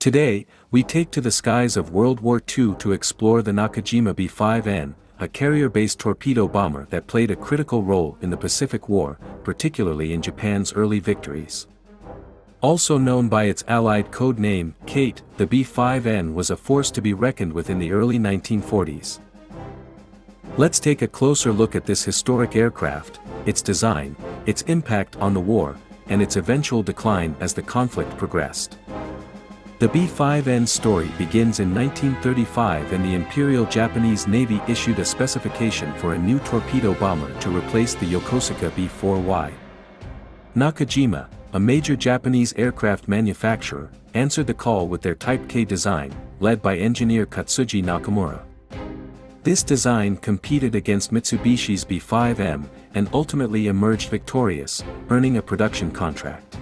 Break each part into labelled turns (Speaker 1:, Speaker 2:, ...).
Speaker 1: Today, we take to the skies of World War II to explore the Nakajima B5N, a carrier-based torpedo bomber that played a critical role in the Pacific War, particularly in Japan's early victories. Also known by its allied code name, Kate, the B5N was a force to be reckoned with in the early 1940s. Let's take a closer look at this historic aircraft, its design, its impact on the war, and its eventual decline as the conflict progressed. The B5N story begins in 1935 and the Imperial Japanese Navy issued a specification for a new torpedo bomber to replace the Yokosuka B4Y. Nakajima, a major Japanese aircraft manufacturer, answered the call with their Type K design, led by engineer Katsuji Nakamura. This design competed against Mitsubishi's B5M, and ultimately emerged victorious, earning a production contract.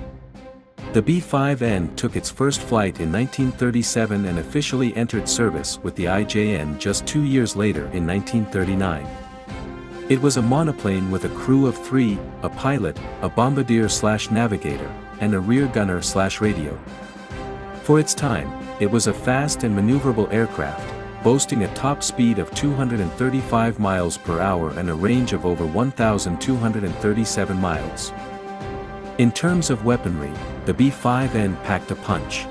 Speaker 1: The B5N took its first flight in 1937 and officially entered service with the IJN just 2 years later in 1939. It was a monoplane with a crew of 3, a pilot, a bombardier/navigator, and a rear gunner/radio. For its time, it was a fast and maneuverable aircraft, boasting a top speed of 235 miles per hour and a range of over 1,237 miles. In terms of weaponry, the B5N packed a punch.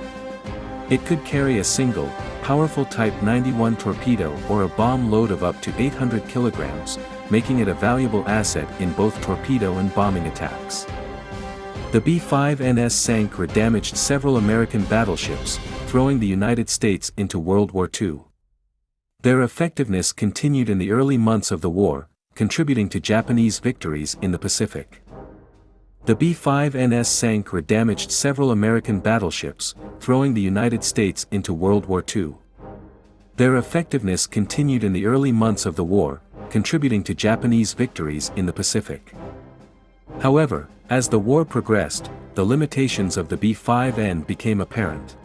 Speaker 1: It could carry a single, powerful Type 91 torpedo or a bomb load of up to 800 kilograms, making it a valuable asset in both torpedo and bombing attacks. The B5Ns sank or damaged several American battleships, throwing the United States into World War II. Their effectiveness continued in the early months of the war, contributing to Japanese victories in the Pacific. The B5Ns sank or damaged several American battleships, throwing the United States into World War II. Their effectiveness continued in the early months of the war, contributing to Japanese victories in the Pacific. However, as the war progressed, the limitations of the B5N became apparent.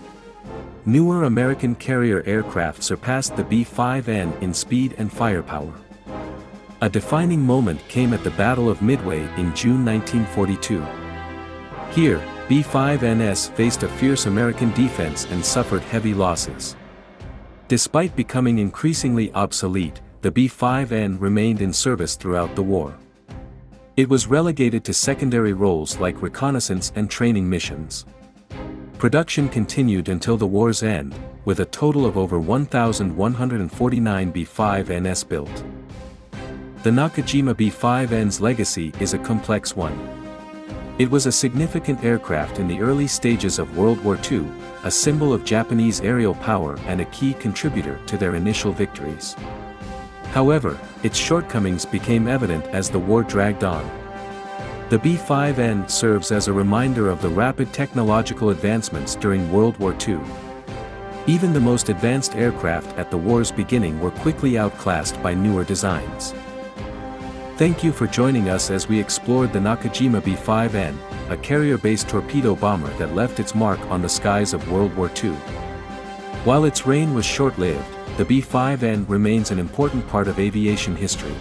Speaker 1: Newer American carrier aircraft surpassed the B5N in speed and firepower. A defining moment came at the Battle of Midway in June 1942. Here, B5Ns faced a fierce American defense and suffered heavy losses. Despite becoming increasingly obsolete, the B5N remained in service throughout the war. It was relegated to secondary roles like reconnaissance and training missions. Production continued until the war's end, with a total of over 1,149 B5Ns built. The Nakajima B5N's legacy is a complex one. It was a significant aircraft in the early stages of World War II, a symbol of Japanese aerial power and a key contributor to their initial victories. However, its shortcomings became evident as the war dragged on. The B5N serves as a reminder of the rapid technological advancements during World War II. Even the most advanced aircraft at the war's beginning were quickly outclassed by newer designs. Thank you for joining us as we explored the Nakajima B5N, a carrier-based torpedo bomber that left its mark on the skies of World War II. While its reign was short-lived, the B5N remains an important part of aviation history.